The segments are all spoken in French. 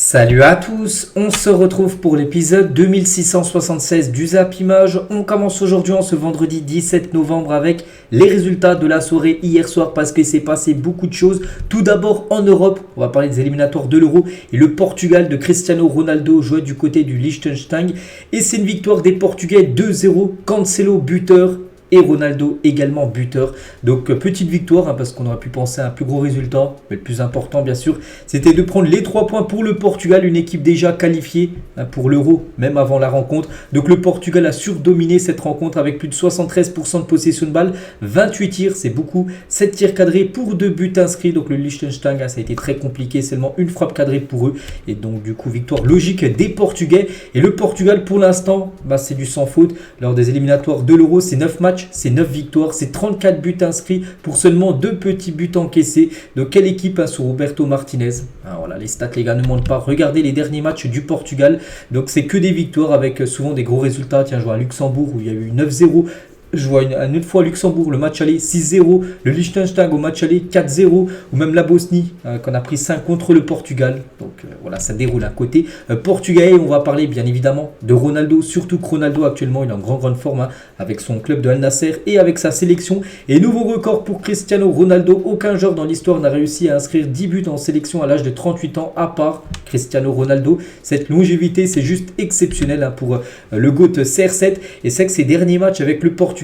Salut à tous, on se retrouve pour l'épisode 2676 du Zap Image. On commence aujourd'hui en ce vendredi 17 novembre avec les résultats de la soirée hier soir parce qu'il s'est passé beaucoup de choses. Tout d'abord en Europe, on va parler des éliminatoires de l'Euro et le Portugal de Cristiano Ronaldo jouait du côté du Liechtenstein. Et c'est une victoire des Portugais 2-0, Cancelo buteur. Et Ronaldo également buteur. Donc petite victoire parce qu'on aurait pu penser à un plus gros résultat. Mais le plus important bien sûr c'était de prendre les 3 points pour le Portugal. Une équipe déjà qualifiée pour l'Euro même avant la rencontre. Donc le Portugal a surdominé cette rencontre avec plus de 73% de possession de balle. 28 tirs, c'est beaucoup. 7 tirs cadrés pour 2 buts inscrits. Donc le Liechtenstein ça a été très compliqué. Seulement une frappe cadrée pour eux. Et donc du coup victoire logique des Portugais. Et le Portugal pour l'instant c'est du sans faute. Lors des éliminatoires de l'Euro c'est 9 matchs. C'est 9 victoires, c'est 34 buts inscrits pour seulement 2 petits buts encaissés. Donc quelle équipe sous Roberto Martinez. Alors, voilà, les stats les gars ne mentent pas. Regardez les derniers matchs du Portugal. Donc c'est que des victoires avec souvent des gros résultats. Tiens, je vois à Luxembourg où il y a eu 9-0. Je vois une fois Luxembourg, le match aller 6-0, le Liechtenstein au match aller 4-0, ou même la Bosnie qu'on a pris 5 contre le Portugal. Donc voilà, ça déroule à côté. Portugais, on va parler bien évidemment de Ronaldo, surtout que Ronaldo actuellement il est en grande forme avec son club de Al Nassr et avec sa sélection. Et nouveau record pour Cristiano Ronaldo, aucun joueur dans l'histoire n'a réussi à inscrire 10 buts en sélection à l'âge de 38 ans à part Cristiano Ronaldo. Cette longévité c'est juste exceptionnel pour le GOAT CR7 et c'est que ses derniers matchs avec le Portugal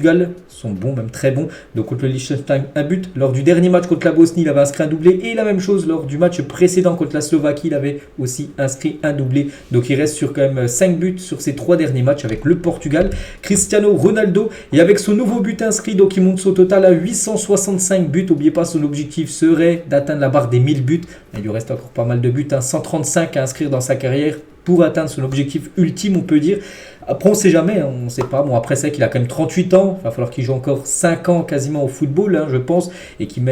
sont bons, même très bons. Donc contre le Liechtenstein, un but. Lors du dernier match contre la Bosnie, il avait inscrit un doublé. Et la même chose lors du match précédent contre la Slovaquie, il avait aussi inscrit un doublé. Donc il reste sur quand même 5 buts sur ces 3 derniers matchs avec le Portugal. Cristiano Ronaldo, et avec son nouveau but inscrit, donc il monte son total à 865 buts. N'oubliez pas, son objectif serait d'atteindre la barre des 1000 buts. Il lui reste encore pas mal de buts, 135 à inscrire dans sa carrière pour atteindre son objectif ultime, on peut dire. Après, on ne sait jamais, on ne sait pas. Bon, après, c'est qu'il a quand même 38 ans. Il va falloir qu'il joue encore 5 ans quasiment au football, je pense. Et qu'il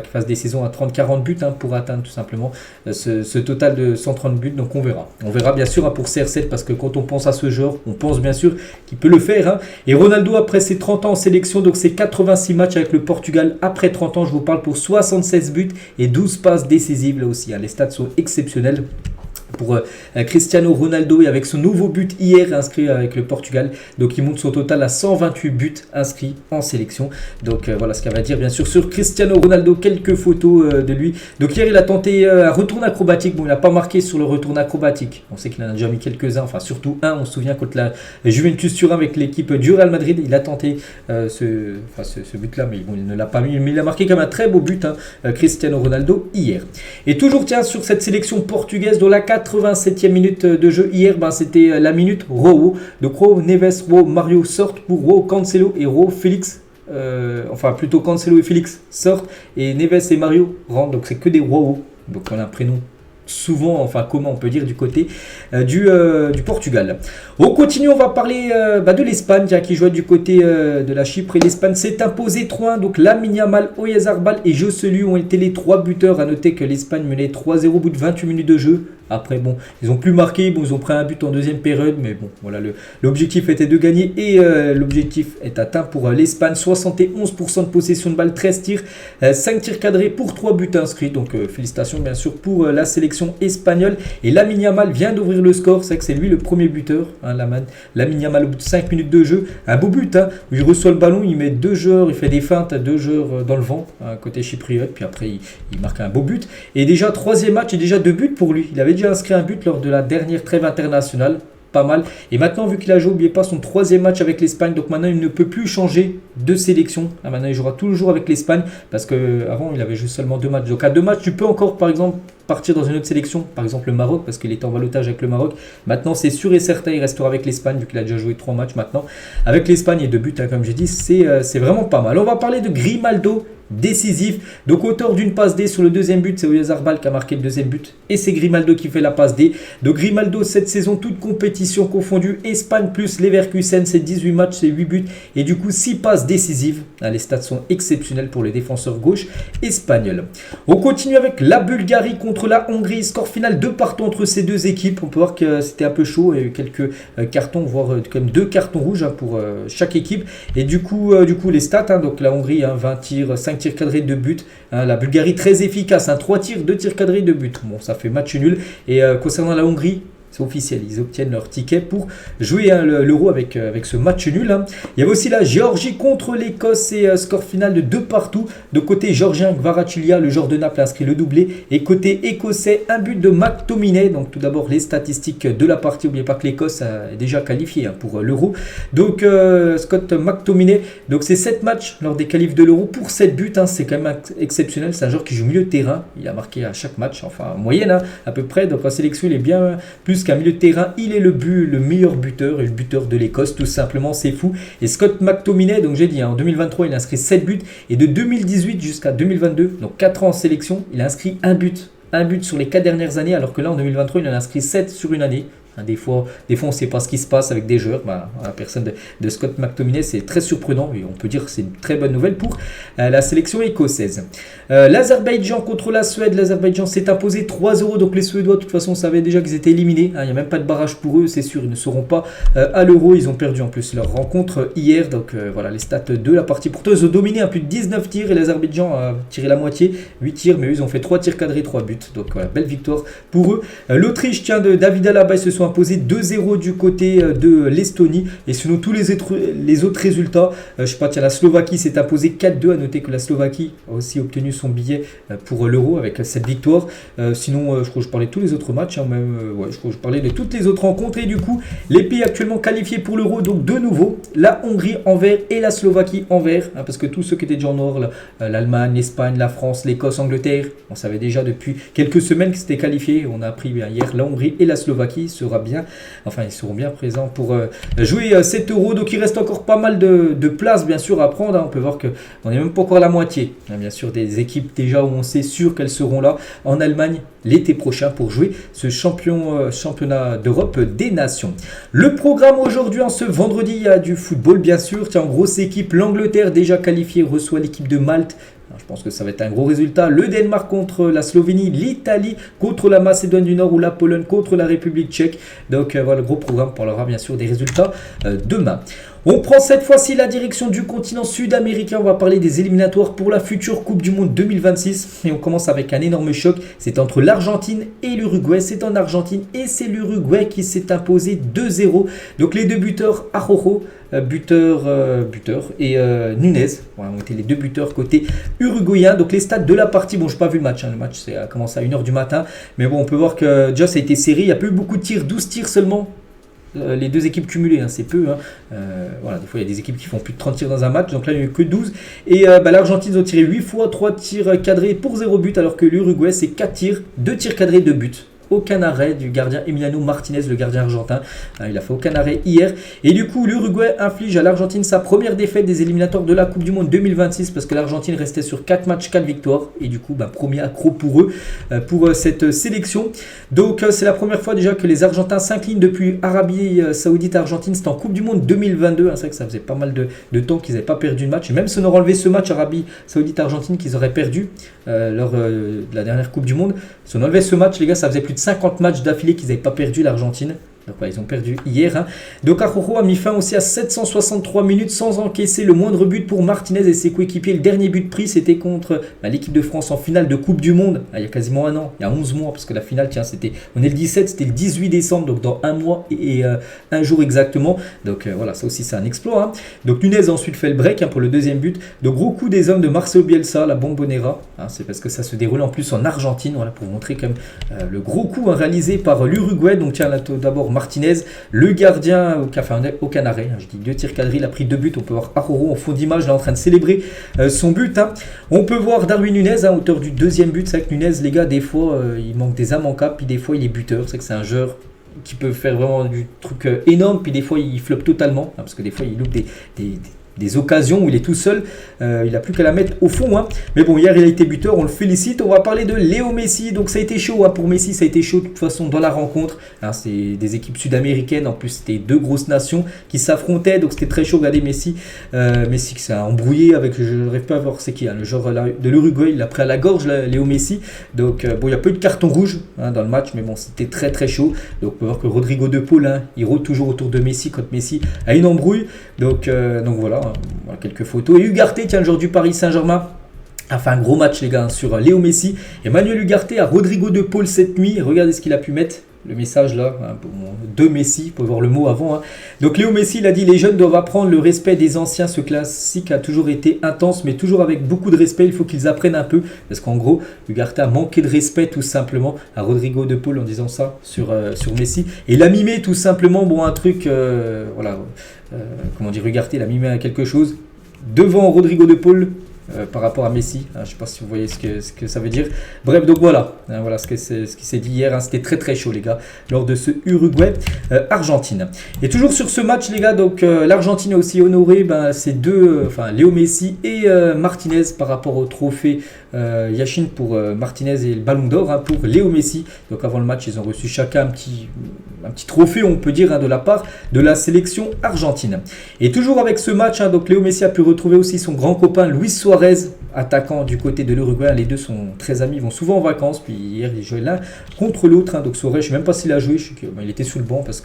fasse des saisons à 30-40 buts pour atteindre tout simplement ce total de 130 buts. Donc, on verra. On verra bien sûr pour CR7 parce que quand on pense à ce genre, on pense bien sûr qu'il peut le faire. Et Ronaldo, après ses 30 ans en sélection, donc c'est 86 matchs avec le Portugal. Après 30 ans, je vous parle pour 76 buts et 12 passes décisives là aussi. Les stats sont exceptionnels pour Cristiano Ronaldo et avec son nouveau but hier inscrit avec le Portugal. Donc il monte son total à 128 buts inscrits en sélection. Donc voilà ce qu'elle va dire bien sûr sur Cristiano Ronaldo. Quelques photos de lui. Donc hier il a tenté un retour acrobatique. Bon, il n'a pas marqué sur le retour acrobatique. On sait qu'il en a déjà mis quelques-uns. Enfin surtout un. On se souvient contre la Juventus Turin avec l'équipe du Real Madrid. Il a tenté ce but là. Mais bon, il ne l'a pas mis. Mais il a marqué quand même un très beau but Cristiano Ronaldo hier. Et toujours tiens sur cette sélection portugaise dans la 87e minute de jeu hier, c'était la minute Rojo. Donc Rojo, Neves, Rojo, Mario sortent pour Rojo, Cancelo et Rojo, Félix. Plutôt Cancelo et Félix sortent et Neves et Mario rentrent. Donc c'est que des Rojo. Donc on a un prénom souvent, comment on peut dire du côté du Portugal. On continue, on va parler de l'Espagne qui jouait du côté de la Chypre et l'Espagne s'est imposée 3-1. Donc Lamine Yamal, Oyarzabal et Joselu ont été les 3 buteurs. À noter que l'Espagne menait 3-0 au bout de 28 minutes de jeu. Après ils ont plus marqué, ils ont pris un but en deuxième période, mais bon voilà, l'objectif était de gagner et l'objectif est atteint pour l'Espagne. 71% de possession de balle, 13 tirs, 5 tirs cadrés pour 3 buts inscrits. Donc félicitations bien sûr pour la sélection espagnole. Et Lamine Yamal vient d'ouvrir le score, c'est que c'est lui le premier buteur. Lamine Yamal au bout de 5 minutes de jeu, un beau but où il reçoit le ballon, il met 2 joueurs, il fait des feintes, 2 joueurs dans le vent côté chypriote, puis après il marque un beau but. Et déjà 3e match et déjà 2 buts pour lui. Il avait déjà inscrit un but lors de la dernière trêve internationale. Pas mal. Et maintenant, vu qu'il a joué, n'oubliez pas, son 3e match avec l'Espagne, donc maintenant il ne peut plus changer de sélection. Maintenant il jouera toujours avec l'Espagne parce qu'avant il avait juste seulement 2 matchs. Donc à 2 matchs, tu peux encore par exemple partir dans une autre sélection, par exemple le Maroc, parce qu'il était en ballottage avec le Maroc. Maintenant c'est sûr et certain, il restera avec l'Espagne vu qu'il a déjà joué 3 matchs maintenant. Avec l'Espagne et 2 buts, comme j'ai dit, c'est vraiment pas mal. On va parler de Grimaldo. Décisif, donc auteur d'une passe D sur le 2e but, c'est Oyarzabal qui a marqué le 2e but et c'est Grimaldo qui fait la passe D. Donc Grimaldo cette saison, toute compétition confondue, Espagne plus Leverkusen, c'est 18 matchs, c'est 8 buts et du coup 6 passes décisives. Les stats sont exceptionnels pour les défenseurs gauche espagnols. On continue avec la Bulgarie contre contre la Hongrie. Score final 2-2 entre ces deux équipes. On peut voir que c'était un peu chaud. Il y a eu quelques cartons, voire quand même 2 cartons rouges pour chaque équipe. Et du coup les stats, donc la Hongrie, 20 tirs, 5 tirs cadrés, 2 buts. La Bulgarie très efficace, 3 tirs, 2 tirs cadrés, 2 buts. Bon, ça fait match nul. Et concernant la Hongrie, c'est officiel, ils obtiennent leur ticket pour jouer l'Euro avec ce match nul. Il y avait aussi la Géorgie contre l'Écosse et score final de 2-2. De côté géorgien, Kvaratskhelia, le joueur de Naples, a inscrit le doublé. Et côté écossais, un but de McTominay. Donc tout d'abord les statistiques de la partie. N'oubliez pas que l'Écosse est déjà qualifiée pour l'Euro. Donc Scott McTominay, donc c'est 7 matchs lors des qualifs de l'Euro pour 7 buts. C'est quand même exceptionnel. C'est un joueur qui joue milieu de terrain. Il a marqué à chaque match, enfin en moyenne à peu près. Donc en sélection, il est bien plus qu'un milieu de terrain, il est le meilleur buteur et le buteur de l'Écosse, tout simplement, c'est fou. Et Scott McTominay, donc j'ai dit, en 2023, il a inscrit 7 buts et de 2018 jusqu'à 2022, donc 4 ans en sélection, il a inscrit un but sur les 4 dernières années, alors que là en 2023, il en a inscrit 7 sur une année. Des fois, on ne sait pas ce qui se passe avec des joueurs. La personne de Scott McTominay, c'est très surprenant et on peut dire que c'est une très bonne nouvelle pour la sélection écossaise. L'Azerbaïdjan contre la Suède. L'Azerbaïdjan s'est imposé 3-0. Donc les Suédois, de toute façon, on savait déjà qu'ils étaient éliminés. Il n'y a même pas de barrage pour eux, c'est sûr. Ils ne seront pas à l'Euro. Ils ont perdu en plus leur rencontre hier. Donc voilà les stats de la partie. Pourtant, ils ont dominé plus de 19 tirs et l'Azerbaïdjan a tiré la moitié, 8 tirs. Mais eux, ils ont fait 3 tirs cadrés, 3 buts. Donc voilà, belle victoire pour eux. L'Autriche, de David Alaba, ils se sont imposé 2-0 du côté de l'Estonie. Et sinon tous les autres résultats, la Slovaquie s'est imposée 4-2. À noter que la Slovaquie a aussi obtenu son billet pour l'Euro avec cette victoire. Sinon je crois que je parlais de tous les autres matchs, je crois que je parlais de toutes les autres rencontres. Et du coup les pays actuellement qualifiés pour l'Euro, donc de nouveau la Hongrie en vert et la Slovaquie en vert, parce que tous ceux qui étaient déjà en or, l'Allemagne, l'Espagne, la France, l'Écosse, Angleterre, on savait déjà depuis quelques semaines qu'ils s'étaient qualifiés. On a appris hier la Hongrie et la Slovaquie ils seront bien présents pour jouer cet Euro. Donc il reste encore pas mal de places bien sûr à prendre. On peut voir qu'on n'est même pas encore à la moitié. Bien sûr des équipes déjà où on sait sûr qu'elles seront là en Allemagne l'été prochain pour jouer ce championnat d'Europe des Nations. Le programme aujourd'hui, en ce vendredi, il y a du football bien sûr. En grosse équipe, l'Angleterre déjà qualifiée reçoit l'équipe de Malte. Je pense que ça va être un gros résultat. Le Danemark contre la Slovénie, l'Italie contre la Macédoine du Nord ou la Pologne contre la République tchèque. Donc voilà, le gros programme. On parlera bien sûr des résultats demain. On prend cette fois-ci la direction du continent sud-américain. On va parler des éliminatoires pour la future Coupe du Monde 2026. Et on commence avec un énorme choc. C'est entre l'Argentine et l'Uruguay. C'est en Argentine et c'est l'Uruguay qui s'est imposé 2-0. Donc les deux buteurs, Araujo, buteur et Nunez ont été les deux buteurs côté uruguayen. Donc les stats de la partie, bon je n'ai pas vu le match, le match a commencé à 1h du matin, mais bon on peut voir que déjà ça a été serré, il n'y a pas eu beaucoup de tirs, 12 tirs seulement. Les deux équipes cumulées, c'est peu. Des fois il y a des équipes qui font plus de 30 tirs dans un match, donc là il n'y a eu que 12. Et l'Argentine ont tiré 8 fois, 3 tirs cadrés pour 0 but, alors que l'Uruguay c'est 4 tirs, 2 tirs cadrés, 2 buts. Aucun arrêt du gardien Emiliano Martinez, le gardien argentin. Il a fait aucun arrêt hier. Et du coup, l'Uruguay inflige à l'Argentine sa première défaite des éliminatoires de la Coupe du Monde 2026, parce que l'Argentine restait sur 4 matchs, 4 victoires. Et du coup, premier accro pour eux, pour cette sélection. Donc, c'est la première fois déjà que les Argentins s'inclinent depuis Arabie Saoudite-Argentine. C'était en Coupe du Monde 2022. C'est vrai que ça faisait pas mal de temps qu'ils n'avaient pas perdu de match. Et même si on aurait enlevé ce match Arabie Saoudite-Argentine qu'ils auraient perdu lors de la dernière Coupe du Monde, si on enlevait ce match, les gars, ça faisait plus de 50 matchs d'affilée qu'ils n'avaient pas perdu l'Argentine. Donc ils ont perdu hier. Donc Araujo a mis fin aussi à 763 minutes sans encaisser le moindre but pour Martinez et ses coéquipiers. Le dernier but pris, c'était contre l'équipe de France en finale de Coupe du Monde. Il y a quasiment un an, il y a 11 mois, parce que la finale, on est le 17, c'était le 18 décembre, donc dans un mois et un jour exactement. Donc voilà, ça aussi c'est un exploit. Donc Nunez a ensuite fait le break pour le deuxième but. De gros coup des hommes de Marcelo Bielsa, la Bombonera. C'est parce que ça se déroule en plus en Argentine, pour vous montrer quand même le gros coup réalisé par l'Uruguay. Donc tiens, là d'abord Martinez, le gardien aucun arrêt, je dis 2 tirs cadrés, il a pris 2 buts. On peut voir Araujo en fond d'image là en train de célébrer son but. On peut voir Darwin Nunez, auteur du deuxième but. C'est vrai que Nunez, les gars, des fois il manque des âmes en cap, puis des fois il est buteur. C'est que c'est un joueur qui peut faire vraiment du truc énorme, puis des fois il floppe totalement, parce que des fois il loupe des occasions où il est tout seul. Il n'a plus qu'à la mettre au fond. Mais bon, hier il a été buteur, on le félicite. On va parler de Léo Messi. Donc ça a été chaud pour Messi, ça a été chaud de toute façon dans la rencontre. C'est des équipes sud-américaines. En plus, c'était deux grosses nations qui s'affrontaient. Donc c'était très chaud. Regardez Messi. Messi qui s'est embrouillé avec, je n'arrive pas à voir c'est qui, le joueur de l'Uruguay. Il l'a pris à la gorge, Léo Messi. Donc bon, il y a peu de cartons rouges dans le match. Mais bon, c'était très très chaud. Donc on peut voir que Rodrigo de Paul, il rôde toujours autour de Messi quand Messi a une embrouille. Donc voilà, quelques photos. Et Ugarte, tiens, le joueur du Paris Saint-Germain, a fait un gros match les gars sur Léo Messi. Emmanuel Ugarte à Rodrigo de Paul cette nuit. Regardez ce qu'il a pu mettre. Le message là, de Messi, pour voir le mot avant. Donc Léo Messi, il a dit: les jeunes doivent apprendre le respect des anciens. Ce classique a toujours été intense, mais toujours avec beaucoup de respect. Il faut qu'ils apprennent un peu. Parce qu'en gros, Ugarte a manqué de respect tout simplement à Rodrigo de Paul en disant ça sur Messi. Et il a mimé tout simplement un truc, comment dire, Ugarte, il a mimé quelque chose devant Rodrigo de Paul. Par rapport à Messi, je ne sais pas si vous voyez ce que ça veut dire. Bref, donc voilà, voilà ce qui s'est dit hier. C'était très très chaud les gars lors de ce Uruguay-Argentine. Et toujours sur ce match les gars, donc l'Argentine a aussi honoré ces deux, Léo Messi et Martinez par rapport au trophée Yashin pour Martinez et le Ballon d'Or pour Léo Messi. Donc avant le match, ils ont reçu chacun un petit trophée, on peut dire, de la part de la sélection argentine. Et toujours avec ce match, donc Léo Messi a pu retrouver aussi son grand copain Luis Suarez, attaquant du côté de l'Uruguay. Les deux sont très amis, ils vont souvent en vacances. Puis hier, ils jouaient l'un contre l'autre. Donc Suarez, je ne sais même pas s'il a joué. Il était sous le banc parce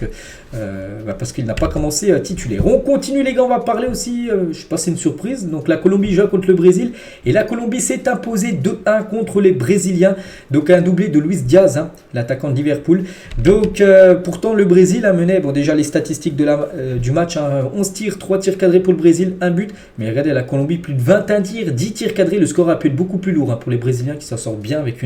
qu'il n'a pas commencé titulaire. On continue les gars, on va parler aussi, je ne sais pas si c'est une surprise. Donc la Colombie joue contre le Brésil. Et la Colombie s'est imposée 2-1 contre les Brésiliens. Donc un doublé de Luis Diaz, l'attaquant de Liverpool. Donc pourtant le Brésil menait, déjà les statistiques du match, 11 tirs, 3 tirs cadrés pour le Brésil, 1 but. Mais regardez la Colombie, plus de 21 tirs, 10 tirs cadrés. Le score a pu être beaucoup plus lourd pour les Brésiliens qui s'en sortent bien avec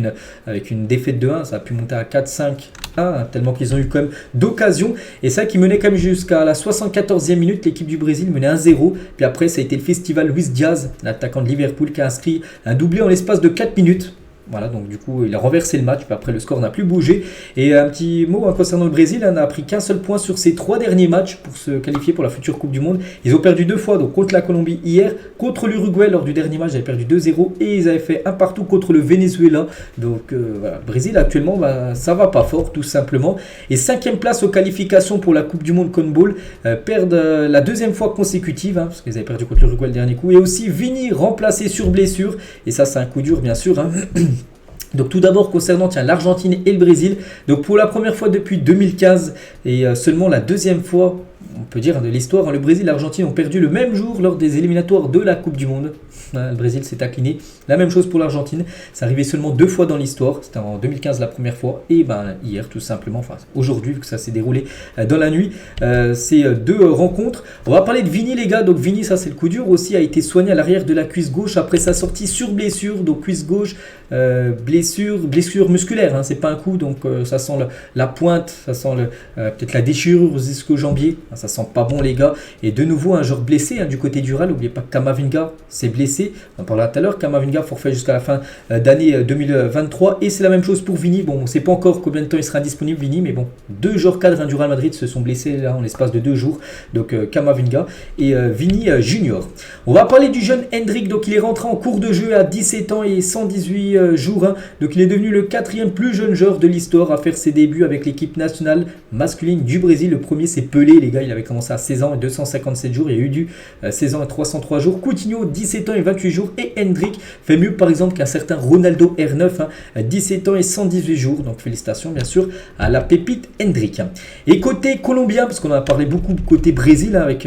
une défaite de 1. Ça a pu monter à 4-5-1 tellement qu'ils ont eu quand même d'occasions. Et ça qui menait quand même jusqu'à la 74e minute. L'équipe du Brésil menait 1-0. Puis après ça a été le festival Luis Diaz, l'attaquant de Liverpool, qui a inscrit un doublé en l'espace de 4 minutes. Voilà, donc du coup, il a renversé le match, puis après le score n'a plus bougé. Et un petit mot concernant le Brésil, n'a pris qu'un seul point sur ses 3 derniers matchs pour se qualifier pour la future Coupe du Monde. Ils ont perdu 2 fois, donc contre la Colombie hier, contre l'Uruguay lors du dernier match, ils avaient perdu 2-0 et ils avaient fait un partout contre le Venezuela. Donc voilà, le Brésil actuellement, ça va pas fort tout simplement. Et 5e place aux qualifications pour la Coupe du Monde Coneball, perdent la 2e fois consécutive, parce qu'ils avaient perdu contre l'Uruguay le dernier coup. Et aussi Vini remplacé sur blessure, et ça c'est un coup dur bien sûr. Donc tout d'abord concernant l'Argentine et le Brésil, donc pour la première fois depuis 2015 et seulement la 2e fois, on peut dire, de l'histoire, le Brésil et l'Argentine ont perdu le même jour lors des éliminatoires de la Coupe du Monde. Le Brésil s'est incliné. La même chose pour l'Argentine. C'est arrivé seulement 2 fois dans l'histoire. C'était en 2015 la première fois. Et hier tout simplement, aujourd'hui vu que ça s'est déroulé dans la nuit, ces 2 rencontres. On va parler de Vini les gars. Donc Vini, ça c'est le coup dur aussi, a été soigné à l'arrière de la cuisse gauche après sa sortie sur blessure. Donc cuisse gauche, blessure musculaire. C'est pas un coup. Donc ça sent la pointe, ça sent peut-être la déchirure jusqu'au jambier. Ça sent pas bon les gars. Et de nouveau un joueur blessé du côté du RAL. N'oubliez pas que Camavinga s'est blessé. On en parlera tout à l'heure. Camavinga forfait jusqu'à la fin d'année 2023. Et c'est la même chose pour Vini. Bon, on ne sait pas encore combien de temps il sera disponible Vini. Mais bon, 2 joueurs cadres du Real Madrid se sont blessés là en l'espace de 2 jours. Donc Camavinga et Vini Junior. On va parler du jeune Endrick. Donc il est rentré en cours de jeu à 17 ans et 118 jours. Donc il est devenu le 4e plus jeune joueur de l'histoire à faire ses débuts avec l'équipe nationale masculine du Brésil. Le premier c'est Pelé les gars. Il avait commencé à 16 ans et 257 jours. Il y a eu du 16 ans et 303 jours. Coutinho 17 ans et 28 jours. Et Endrick fait mieux par exemple qu'un certain Ronaldo R9. 17 ans et 118 jours. Donc félicitations bien sûr à la pépite Endrick. Et côté colombien, parce qu'on en a parlé beaucoup côté Brésil avec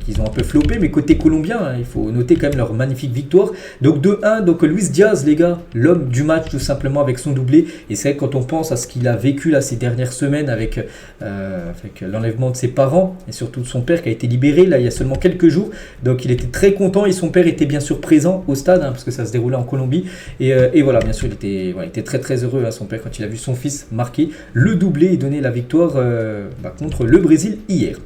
qu'ils ont un peu floppé, mais côté colombien, il faut noter quand même leur magnifique victoire. Donc 2-1, donc Luis Diaz les gars, l'homme du match tout simplement avec son doublé. Et c'est vrai que quand on pense à ce qu'il a vécu là ces dernières semaines avec l'enlèvement de ses parents et surtout de son père qui a été libéré là il y a seulement quelques jours. Donc il était très content et son père était bien sûr présent au stade parce que ça se déroulait en Colombie. Et voilà, bien sûr, il était très très heureux son père quand il a vu son fils marquer le doublé et donner la victoire contre le Brésil hier.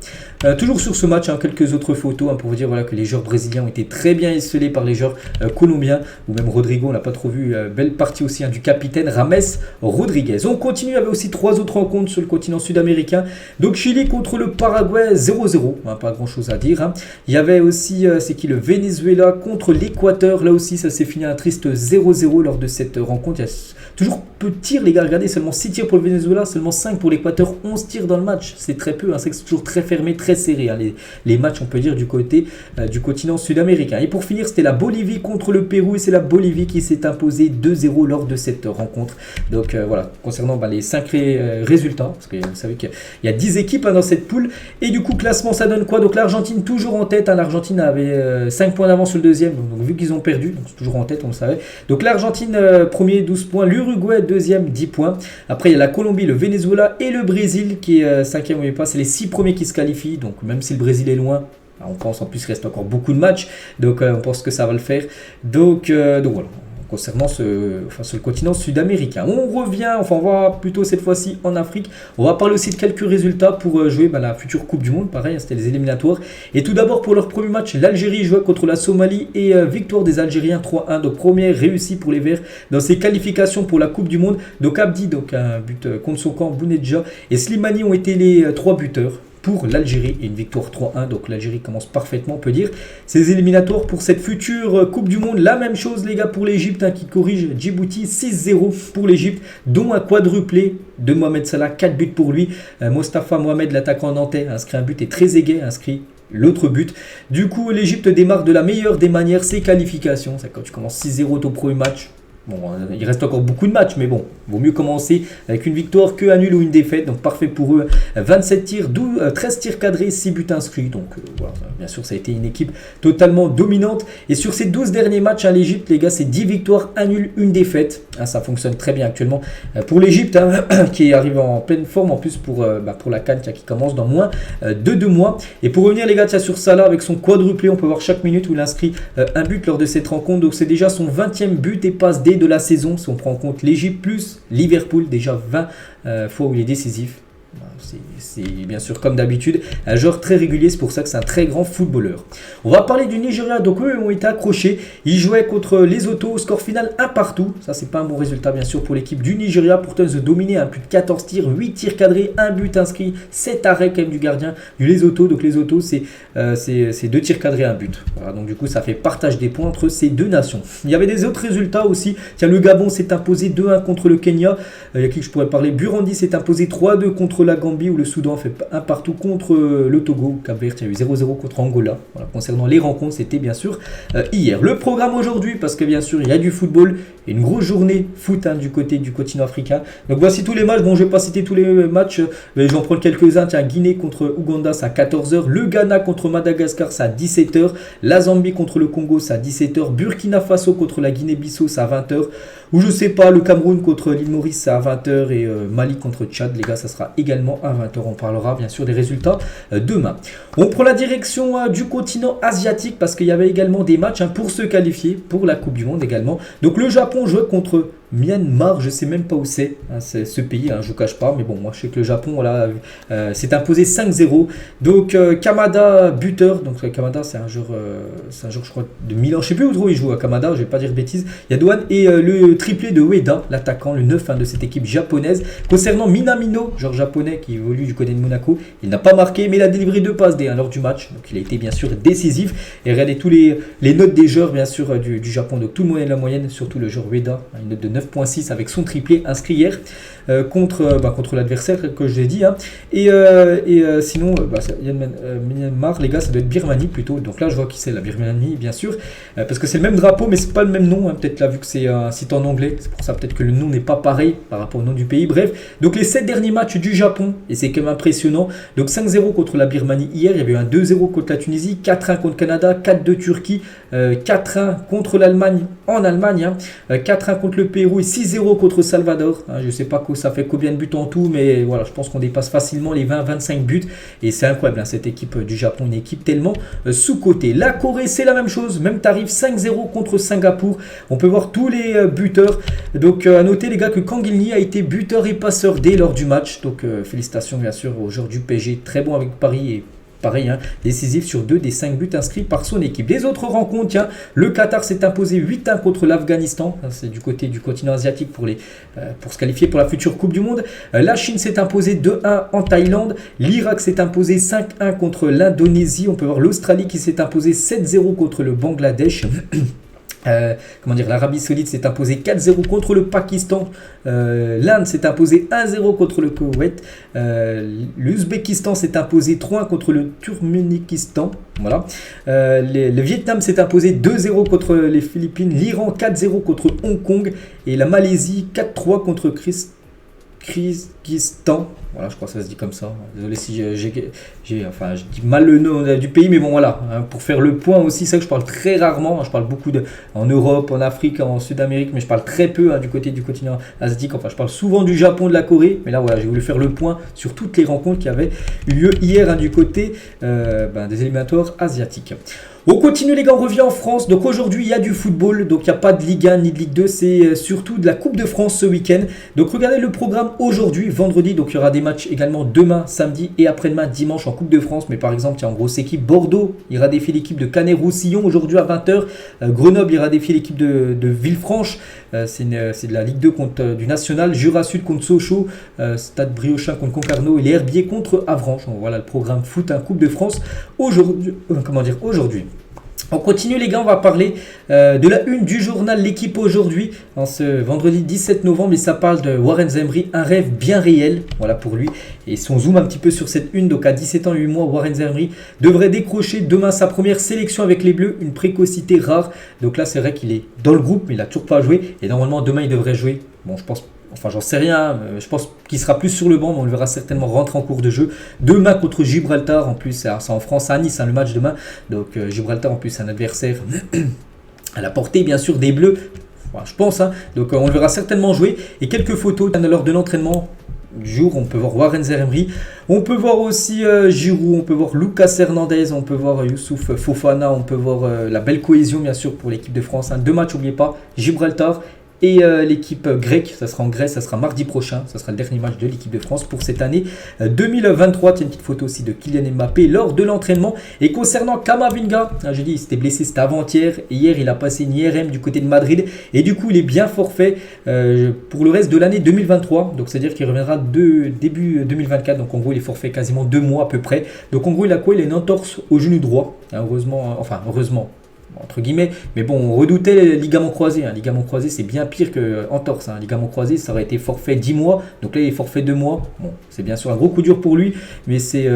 Toujours sur ce match, quelques autres photos pour vous dire que les joueurs brésiliens ont été très bien esselés par les joueurs colombiens, ou même Rodrigo, on n'a pas trop vu, belle partie aussi du capitaine Rames Rodriguez. On continue avec aussi 3 autres rencontres sur le continent sud-américain. Donc Chili contre le Paraguay. Paraguay 0-0, hein, pas grand chose à dire. Hein. Il y avait aussi, c'est qui, le Venezuela contre l'Équateur. Là aussi, ça s'est fini un triste 0-0 lors de cette rencontre. Il y a toujours peu de tirs, les gars. Regardez, seulement 6 tirs pour le Venezuela, seulement 5 pour l'Équateur, 11 tirs dans le match. C'est très peu, hein. C'est toujours très fermé, très serré. Hein. Les matchs, on peut dire, du côté du continent sud-américain. Et pour finir, c'était la Bolivie contre le Pérou. Et c'est la Bolivie qui s'est imposée 2-0 lors de cette rencontre. Donc voilà, concernant les 5 résultats, parce que vous savez qu'il y a 10 équipes dans cette poule. Et du coup, classement, ça donne quoi? Donc l'Argentine toujours en tête. Hein. L'Argentine avait 5 points d'avance sur le deuxième. Donc vu qu'ils ont perdu, donc c'est toujours en tête, on le savait. Donc l'Argentine, premier, 12 points. L'Uruguay, deuxième, 10 points. Après, il y a la Colombie, le Venezuela et le Brésil qui est cinquième. Pas. C'est les 6 premiers qui se qualifient. Donc même si le Brésil est loin, on pense en plus qu'il reste encore beaucoup de matchs. Donc on pense que ça va le faire. Donc voilà. Concernant le continent sud-américain. On revient, on va plutôt cette fois-ci en Afrique. On va parler aussi de quelques résultats pour jouer la future Coupe du Monde. Pareil, c'était les éliminatoires. Et tout d'abord, pour leur premier match, l'Algérie jouait contre la Somalie et victoire des Algériens 3-1. Donc première réussie pour les Verts dans ses qualifications pour la Coupe du Monde. Donc Abdi, donc un but contre son camp, Bounedja et Slimani ont été les 3 buteurs pour l'Algérie et une victoire 3-1. Donc l'Algérie commence parfaitement, on peut dire. Ces éliminatoires pour cette future Coupe du Monde. La même chose, les gars, pour l'Égypte qui corrige Djibouti 6-0 pour l'Égypte, dont un quadruplé de Mohamed Salah, 4 buts pour lui. Mostafa Mohamed, l'attaquant nantais, inscrit un but et très égay, inscrit l'autre but. Du coup, l'Égypte démarre de la meilleure des manières ses qualifications. C'est quand tu commences 6-0 ton premier match. Bon, il reste encore beaucoup de matchs, mais bon, vaut mieux commencer avec une victoire que un nul ou une défaite. Donc parfait pour eux. 27 tirs, 13 tirs cadrés, 6 buts inscrits. Donc voilà, bien sûr, ça a été une équipe totalement dominante. Et sur ces 12 derniers matchs à l'Égypte, les gars, c'est 10 victoires, un nul, une défaite. Ça fonctionne très bien actuellement pour l'Égypte, qui arrive en pleine forme en plus pour la CAN qui commence dans moins de 2 mois. Et pour revenir, les gars, sur Salah avec son quadruplé, on peut voir chaque minute où il inscrit un but lors de cette rencontre. Donc c'est déjà son 20e but et passe D de la saison, si on prend en compte l'Égypte plus Liverpool, déjà 20 fois où il est décisif. C'est bien sûr comme d'habitude un joueur très régulier, c'est pour ça que c'est un très grand footballeur. On va parler du Nigeria, donc eux ont été accrochés, ils jouaient contre Lesotho, au score final 1 partout, ça c'est pas un bon résultat bien sûr pour l'équipe du Nigeria, pourtant ils ont dominé, plus de 14 tirs, 8 tirs cadrés, 1 but inscrit, 7 arrêts quand même du gardien du Lesotho, donc Lesotho c'est 2 tirs cadrés, 1 but, voilà, donc du coup ça fait partage des points entre ces deux nations. Il y avait des autres résultats aussi, tiens, le Gabon s'est imposé 2-1 contre le Kenya, il y a qui je pourrais parler, Burundi s'est imposé 3-2 contre la Gambie, où le Soudan fait 1 partout contre le Togo, Cap-Vert, il y a eu 0-0 contre Angola. Voilà, concernant les rencontres, c'était bien sûr hier. Le programme aujourd'hui, parce que bien sûr il y a du football, et une grosse journée foot du côté du continent africain. Donc voici tous les matchs, bon je ne vais pas citer tous les matchs, mais j'en prends quelques-uns. Tiens, Guinée contre Ouganda, c'est à 14h, le Ghana contre Madagascar, c'est à 17h, la Zambie contre le Congo, c'est à 17h, Burkina Faso contre la Guinée-Bissau, c'est à 20h, ou je sais pas, le Cameroun contre l'île Maurice, c'est à 20h, et Mali contre Tchad, les gars, ça sera également à 20h. On parlera bien sûr des résultats demain. On prend la direction du continent asiatique parce qu'il y avait également des matchs pour se qualifier pour la Coupe du Monde également. Donc le Japon jouait contre Myanmar, je sais même pas où c'est ce pays, je ne cache pas, mais bon, moi je sais que le Japon voilà, s'est imposé 5-0. Donc Kamada buteur, donc Kamada c'est un joueur je crois de Milan, je sais plus où trop il joue à Kamada, je vais pas dire de bêtises. Il y a Douane et le triplé de Ueda, l'attaquant, le 9 de cette équipe japonaise. Concernant Minamino, joueur japonais qui évolue du côté de Monaco, il n'a pas marqué, mais il a délivré 2 passes D lors du match, donc il a été bien sûr décisif. Et regardez tous les notes des joueurs bien sûr du Japon, donc tout le monde est de la moyenne, surtout le joueur Ueda, une note de 9.6 avec son triplé inscrit hier contre l'adversaire que je l'ai dit. Sinon, Myanmar, les gars, ça doit être Birmanie plutôt. Donc là, je vois qui c'est, la Birmanie, bien sûr, parce que c'est le même drapeau, mais c'est pas le même nom. Peut-être là, vu que c'est un site en anglais, c'est pour ça peut-être que le nom n'est pas pareil par rapport au nom du pays. Bref, donc les 7 derniers matchs du Japon, et c'est quand même impressionnant. Donc 5-0 contre la Birmanie hier, il y avait eu un 2-0 contre la Tunisie, 4-1 contre le Canada, 4-2 Turquie, 4-1 contre l'Allemagne en Allemagne, 4-1 contre le Pérou et 6-0 contre Salvador. Je sais pas ça fait combien de buts en tout, mais voilà, je pense qu'on dépasse facilement les 20-25 buts et c'est incroyable cette équipe du Japon, une équipe tellement sous-cotée. La Corée, c'est la même chose, même tarif, 5-0 contre Singapour. On peut voir tous les buteurs. Donc à noter les gars que Kang Il-Lee a été buteur et passeur D lors du match. Donc félicitations bien sûr aux joueurs du PSG, très bon avec Paris et pareil, hein, décisif sur 2 des 5 buts inscrits par son équipe. Les autres rencontres, tiens, le Qatar s'est imposé 8-1 contre l'Afghanistan. C'est du côté du continent asiatique pour se qualifier pour la future Coupe du Monde. La Chine s'est imposée 2-1 en Thaïlande. L'Irak s'est imposé 5-1 contre l'Indonésie. On peut voir l'Australie qui s'est imposée 7-0 contre le Bangladesh. L'Arabie Saoudite s'est imposée 4-0 contre le Pakistan. L'Inde s'est imposée 1-0 contre le Koweït. L'Ouzbékistan s'est imposé 3-1 contre le Turkménistan. Voilà. Le Vietnam s'est imposé 2-0 contre les Philippines. L'Iran 4-0 contre Hong Kong. Et la Malaisie 4-3 contre Kyrgyzstan. Voilà, je crois que ça se dit comme ça. Désolé si je dis mal le nom du pays, mais bon voilà. Hein, pour faire le point aussi, c'est vrai que je parle très rarement. Hein, je parle beaucoup en Europe, en Afrique, en Sud-Amérique, mais je parle très peu du côté du continent asiatique. Enfin, je parle souvent du Japon, de la Corée, mais là voilà, j'ai voulu faire le point sur toutes les rencontres qui avaient eu lieu hier du côté des éliminatoires asiatiques. On continue les gars, on revient en France. Donc aujourd'hui il y a du football, donc il n'y a pas de Ligue 1 ni de Ligue 2, c'est surtout de la Coupe de France ce week-end. Donc regardez le programme aujourd'hui, vendredi, donc il y aura des matchs également demain, samedi et après-demain, dimanche en Coupe de France. Mais par exemple, il y a en grosse équipe Bordeaux, ira défier l'équipe de Canet-Roussillon aujourd'hui à 20h. Grenoble ira défier l'équipe de Villefranche. C'est de la Ligue 2 contre du National. Jura Sud contre Sochaux. Stade Briochin contre Concarneau et les Herbiers contre Avranches. Donc voilà le programme foot, Coupe de France aujourd'hui. On continue les gars, on va parler de la une du journal L'équipe aujourd'hui, en ce vendredi 17 novembre, et ça parle de Warren Zemri, un rêve bien réel, voilà pour lui. Et si on zoome un petit peu sur cette une, donc à 17 ans et 8 mois, Warren Zemri devrait décrocher demain sa première sélection avec les Bleus, une précocité rare. Donc là c'est vrai qu'il est dans le groupe, mais il n'a toujours pas joué, et normalement demain il devrait jouer. Bon, je pense... Enfin, j'en sais rien, je pense qu'il sera plus sur le banc, mais on le verra certainement rentrer en cours de jeu. Demain contre Gibraltar, en plus, c'est en France, à Nice, le match demain. Donc Gibraltar, en plus, c'est un adversaire à la portée, bien sûr, des Bleus. Enfin, je pense, donc on le verra certainement jouer. Et quelques photos lors de l'entraînement du jour, on peut voir Warren Zemri, on peut voir aussi Giroud, on peut voir Lucas Hernandez, on peut voir Youssouf Fofana, on peut voir la belle cohésion, bien sûr, pour l'équipe de France. 2 matchs, n'oubliez pas, Gibraltar et l'équipe grecque, ça sera en Grèce, ça sera mardi prochain, ça sera le dernier match de l'équipe de France pour cette année 2023. Il y a une petite photo aussi de Kylian Mbappé lors de l'entraînement. Et concernant Camavinga, j'ai dit il s'était blessé, c'était avant-hier, et hier il a passé une IRM du côté de Madrid, et du coup il est bien forfait pour le reste de l'année 2023, donc c'est à dire qu'il reviendra début 2024, donc en gros il est forfait quasiment 2 mois à peu près. Donc en gros il a quoi? Il a une entorse au genou droit, heureusement, entre guillemets, mais bon, on redoutait les ligaments croisés. Ligament croisé, c'est bien pire qu'entorse. Ligament croisé, ça aurait été forfait 10 mois, donc là il est forfait 2 mois. Bon, c'est bien sûr un gros coup dur pour lui, mais c'est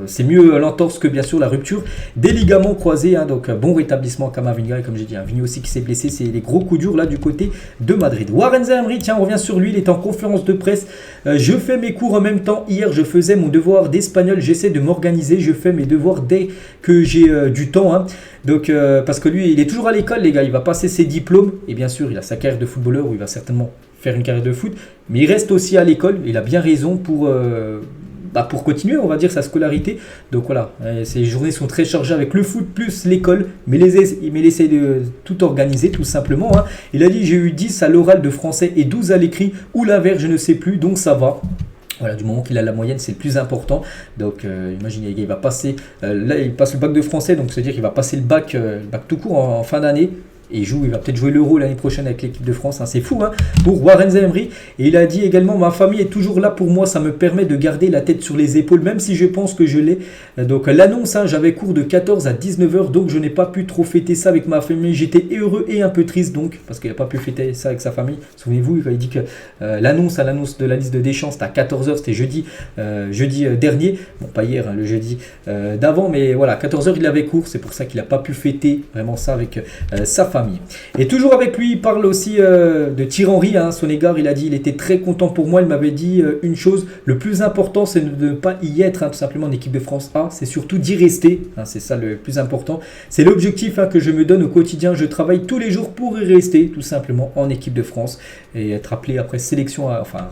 c'est mieux l'entorse que bien sûr la rupture des ligaments croisés. Donc bon rétablissement Camavinga, et comme j'ai dit, Vigny aussi qui s'est blessé, c'est les gros coups durs là du côté de Madrid. Warren Zemri, tiens, on revient sur lui, il est en conférence de presse. Je fais mes cours en même temps. Hier, je faisais mon devoir d'espagnol, j'essaie de m'organiser, je fais mes devoirs dès que j'ai du temps. Donc parce que lui, il est toujours à l'école, les gars, il va passer ses diplômes, et bien sûr, il a sa carrière de footballeur où il va certainement faire une carrière de foot, mais il reste aussi à l'école, il a bien raison pour continuer, on va dire, sa scolarité. Donc voilà, ces journées sont très chargées avec le foot plus l'école, mais il essaie de tout organiser tout simplement. Il a dit j'ai eu 10 à l'oral de français et 12 à l'écrit, ou l'inverse, je ne sais plus, donc ça va. Voilà, du moment qu'il a la moyenne, c'est le plus important. Donc imaginez, il va passer, là il passe le bac de français, donc c'est-à-dire qu'il va passer le bac tout court en fin d'année. Et il va peut-être jouer l'Euro l'année prochaine avec l'équipe de France. C'est fou pour Warren Zemri. Et il a dit également, ma famille est toujours là pour moi. Ça me permet de garder la tête sur les épaules, même si je pense que je l'ai. Donc l'annonce, j'avais cours de 14 à 19h. Donc je n'ai pas pu trop fêter ça avec ma famille. J'étais heureux et un peu triste donc, parce qu'il n'a pas pu fêter ça avec sa famille. Souvenez-vous, il dit que l'annonce de la liste de Deschamps, c'était à 14h. C'était jeudi dernier. Bon, pas hier, le jeudi d'avant. Mais voilà, 14h, il avait cours. C'est pour ça qu'il n'a pas pu fêter vraiment ça avec sa famille. Et toujours avec lui, il parle aussi de Thierry Henry, son égard. Il a dit il était très content pour moi. Il m'avait dit une chose, le plus important c'est de ne pas y être tout simplement en équipe de France A, c'est surtout d'y rester. C'est ça le plus important. C'est l'objectif que je me donne au quotidien. Je travaille tous les jours pour y rester tout simplement en équipe de France et être appelé après sélection,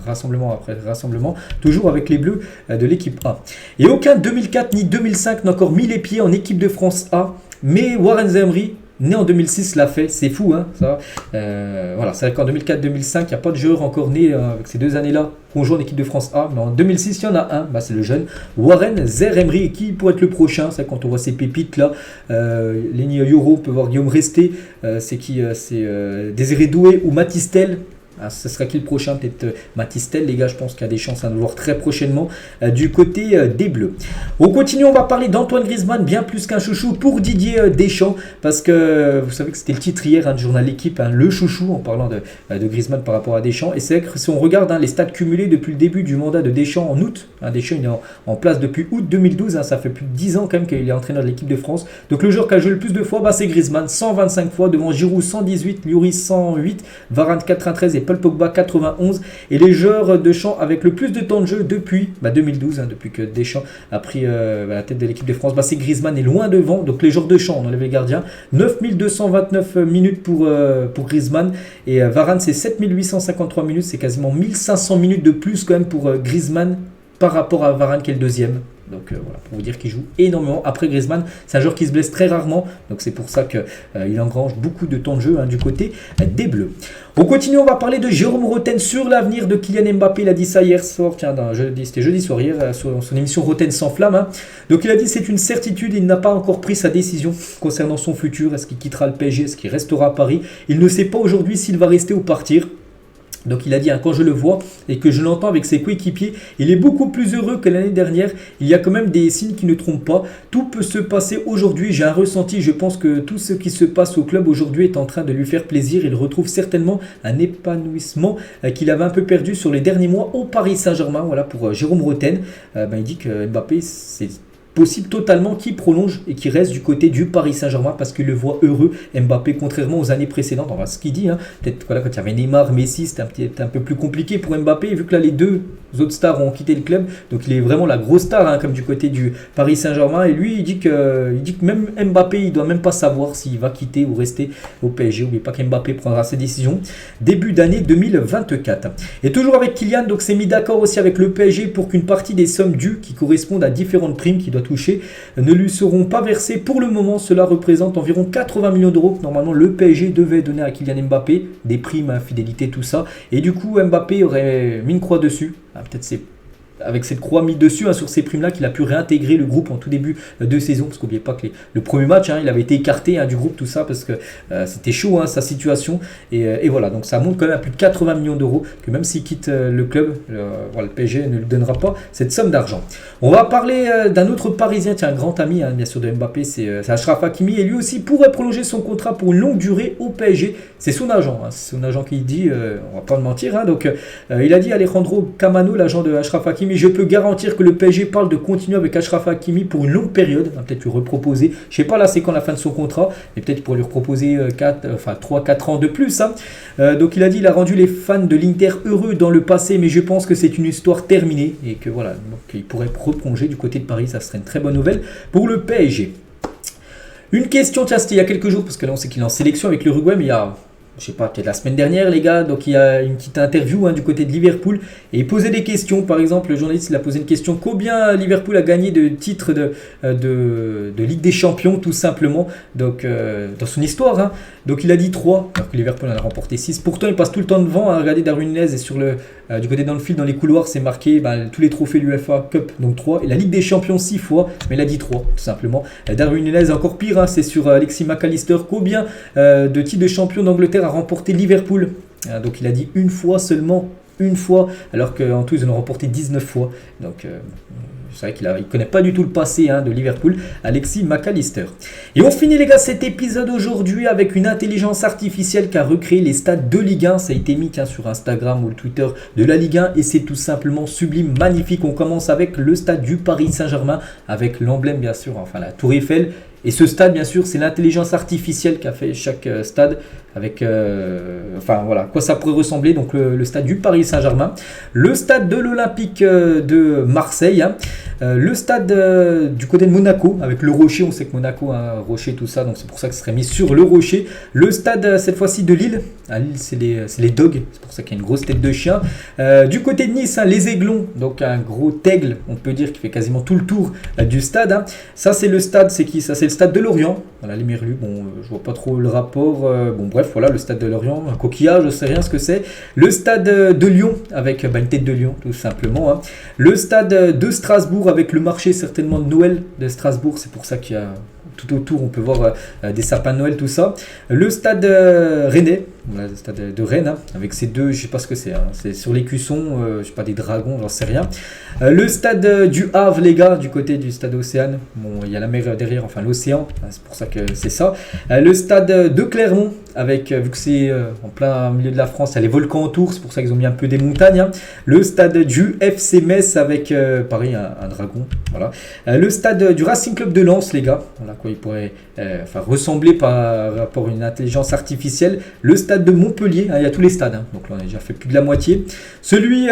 rassemblement après rassemblement, toujours avec les Bleus de l'équipe A. Et aucun 2004 ni 2005 n'a encore mis les pieds en équipe de France A. Mais Warren Zemri né en 2006 l'a fait, c'est fou, hein, ça. Voilà, c'est vrai qu'en 2004-2005, il n'y a pas de joueur encore né avec ces 2 années-là qu'on joue en équipe de France A, mais en 2006, il y en a un, c'est le jeune Warren Zaïre-Emery, qui pourrait être le prochain. C'est quand on voit ces pépites là, Lenny Yoro, on peut voir Guillaume Resté, c'est qui c'est Désiré Doué ou Matistel. Ce sera qui le prochain? Peut-être Matistel, les gars, je pense qu'il y a des chances de le voir très prochainement du côté des Bleus. On continue, on va parler d'Antoine Griezmann, bien plus qu'un chouchou pour Didier Deschamps, parce que vous savez que c'était le titre hier du journal L'équipe, le chouchou, en parlant de Griezmann par rapport à Deschamps. Et c'est vrai que si on regarde les stats cumulés depuis le début du mandat de Deschamps en août, Deschamps il est en place depuis août 2012, ça fait plus de 10 ans quand même qu'il est entraîneur de l'équipe de France. Donc le joueur qui a joué le plus de fois, c'est Griezmann, 125 fois, devant Giroud 118, Lloris 108, Varane 93 et Paul Pogba 91, et les joueurs de champ avec le plus de temps de jeu depuis 2012, depuis que Deschamps a pris la tête de l'équipe de France, c'est Griezmann est loin devant. Donc les joueurs de champ, on enlève les gardiens, 9229 minutes pour Griezmann, et Varane c'est 7853 minutes, c'est quasiment 1500 minutes de plus quand même pour Griezmann par rapport à Varane qui est le deuxième. Donc voilà, pour vous dire qu'il joue énormément. Après Griezmann, c'est un joueur qui se blesse très rarement, donc c'est pour ça qu'il engrange beaucoup de temps de jeu du côté des Bleus. On continue, on va parler de Jérôme Rotten sur l'avenir de Kylian Mbappé. Il a dit ça hier soir, c'était jeudi soir hier, sur son émission Rotten sans flamme. Donc il a dit c'est une certitude, il n'a pas encore pris sa décision concernant son futur. Est-ce qu'il quittera le PSG, est-ce qu'il restera à Paris? Il ne sait pas aujourd'hui s'il va rester ou partir. Donc il a dit, quand je le vois et que je l'entends avec ses coéquipiers, il est beaucoup plus heureux que l'année dernière. Il y a quand même des signes qui ne trompent pas. Tout peut se passer aujourd'hui. J'ai un ressenti. Je pense que tout ce qui se passe au club aujourd'hui est en train de lui faire plaisir. Il retrouve certainement un épanouissement qu'il avait un peu perdu sur les derniers mois au Paris Saint-Germain. Voilà pour Jérôme Rotten. Il dit que Mbappé, c'est possible totalement qu'il prolonge et qu'il reste du côté du Paris Saint-Germain parce qu'il le voit heureux, Mbappé, contrairement aux années précédentes. On va ce qu'il dit, peut-être quand il y avait Neymar, Messi, c'était un peu plus compliqué pour Mbappé, vu que là les deux autres stars ont quitté le club, donc il est vraiment la grosse star comme du côté du Paris Saint-Germain, et lui il dit que même Mbappé il doit même pas savoir s'il va quitter ou rester au PSG. N'oubliez pas qu'Mbappé prendra ses décisions début d'année 2024. Et toujours avec Kylian, donc c'est mis d'accord aussi avec le PSG pour qu'une partie des sommes dues qui correspondent à différentes primes qui doit toucher ne lui seront pas versées pour le moment. Cela représente environ 80 millions d'euros que normalement le PSG devait donner à Kylian Mbappé, des primes, fidélité, tout ça, et du coup Mbappé aurait mis une croix dessus. Peut-être c'est avec cette croix mise dessus sur ces primes là qu'il a pu réintégrer le groupe en tout début de saison, parce qu'oubliez pas que le premier match il avait été écarté du groupe, tout ça parce que c'était chaud sa situation, et voilà, donc ça monte quand même à plus de 80 millions d'euros que même s'il quitte le club, le PSG ne lui donnera pas cette somme d'argent. On va parler d'un autre Parisien, un grand ami bien sûr de Mbappé, c'est Achraf Hakimi, et lui aussi pourrait prolonger son contrat pour une longue durée au PSG. C'est son agent, c'est son agent qui dit, on va pas le mentir, donc il a dit Alejandro Camano, l'agent de Achraf Hakimi: je peux garantir que le PSG parle de continuer avec Achraf Hakimi pour une longue période. On va peut-être lui reproposer, je sais pas là c'est quand la fin de son contrat, mais peut-être pour lui reproposer 3-4 ans de plus. Donc il a dit, il a rendu les fans de l'Inter heureux dans le passé, mais je pense que c'est une histoire terminée et que voilà, donc il pourrait replonger du côté de Paris, ça serait une très bonne nouvelle pour le PSG. Une question, tiens, c'était il y a quelques jours, parce que là on sait qu'il est en sélection avec l'Uruguay, mais il y a, je sais pas, peut-être la semaine dernière les gars, donc il y a une petite interview du côté de Liverpool, et il posait des questions. Par exemple, le journaliste il a posé une question: combien Liverpool a gagné de titres de Ligue des Champions, tout simplement, donc dans son histoire, donc il a dit 3, alors que Liverpool en a remporté 6. Pourtant il passe tout le temps devant, regardez Darwin Nunez, et sur du côté dans le fil, dans les couloirs, c'est marqué tous les trophées de l'UEFA Cup, donc 3, et la Ligue des Champions 6 fois, mais il a dit 3 tout simplement. Darwin Nunez encore pire, c'est sur Alexis McAllister: combien de titres de champion d'Angleterre a remporté Liverpool? Donc il a dit une fois seulement, une fois, alors qu'en tout ils en ont remporté 19 fois. Donc c'est vrai qu'il ne connaît pas du tout le passé de Liverpool, Alexis McAllister. Et on finit les gars cet épisode aujourd'hui avec une intelligence artificielle qui a recréé les stades de Ligue 1. Ça a été mis sur Instagram ou le Twitter de la Ligue 1 et c'est tout simplement sublime, magnifique. On commence avec le stade du Paris Saint-Germain avec l'emblème bien sûr, la Tour Eiffel. Et ce stade, bien sûr, c'est l'intelligence artificielle qui a fait chaque stade avec, voilà, quoi ça pourrait ressembler. Donc le stade du Paris Saint-Germain, le stade de l'Olympique de Marseille, Le stade du côté de Monaco, avec le Rocher, on sait que Monaco a un Rocher, tout ça, donc c'est pour ça que ce serait mis sur le Rocher. Le stade, cette fois-ci, de Lille. À Lille, c'est les Dogs, c'est pour ça qu'il y a une grosse tête de chien. Du côté de Nice, les Aiglons, donc un gros aigle, on peut dire, qui fait quasiment tout le tour du stade. Ça, c'est le stade, c'est qui ça? C'est le stade de Lorient. Voilà, les Merlus, bon, je vois pas trop le rapport. Bon, bref, voilà, le stade de Lorient, un coquillage, je sais rien ce que c'est. Le stade de Lyon, avec une tête de lion, tout simplement. Le stade de Strasbourg, avec le marché certainement de Noël de Strasbourg, c'est pour ça qu'il y a tout autour, on peut voir des sapins de Noël, tout ça. Le stade rennais, voilà, le stade de Rennes, avec ces deux, je sais pas ce que c'est, c'est sur l'écusson, je sais pas, des dragons, j'en sais rien. Le stade du Havre, les gars, du côté du stade Océane, bon, il y a la mer derrière, enfin l'océan, c'est pour ça que c'est ça. Le stade de Clermont, avec, vu que c'est en plein milieu de la France, il y a les volcans autour, c'est pour ça qu'ils ont mis un peu des montagnes. Le stade du FC Metz, avec, pareil, un dragon, voilà. Le stade du Racing Club de Lens, les gars, voilà quoi, il pourrait ressembler par rapport à une intelligence artificielle. Le stade de Montpellier, il y a tous les stades, donc là on a déjà fait plus de la moitié. Celui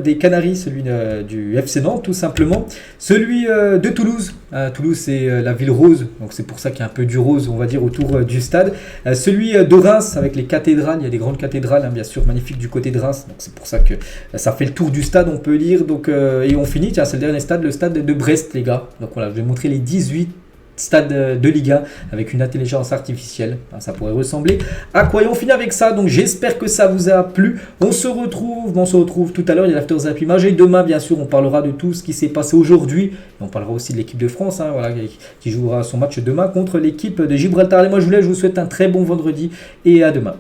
des Canaries, celui du FC Nantes, tout simplement. Celui de Toulouse, Toulouse c'est la ville rose, donc c'est pour ça qu'il y a un peu du rose, on va dire, autour du stade. Celui de Reims, avec les cathédrales, il y a des grandes cathédrales, bien sûr, magnifiques du côté de Reims, donc c'est pour ça que ça fait le tour du stade, on peut dire. Donc, et on finit, tiens, c'est le dernier stade, le stade de Brest, les gars. Donc voilà, je vais montrer les 18 stade de Ligue 1 avec une intelligence artificielle, ça pourrait ressembler à quoi. Et on finit avec ça, donc j'espère que ça vous a plu. On se retrouve tout à l'heure, il y a l'After Zap Image, et demain bien sûr on parlera de tout ce qui s'est passé aujourd'hui, et on parlera aussi de l'équipe de France, voilà, qui jouera son match demain contre l'équipe de Gibraltar. Et moi je vous souhaite un très bon vendredi et à demain.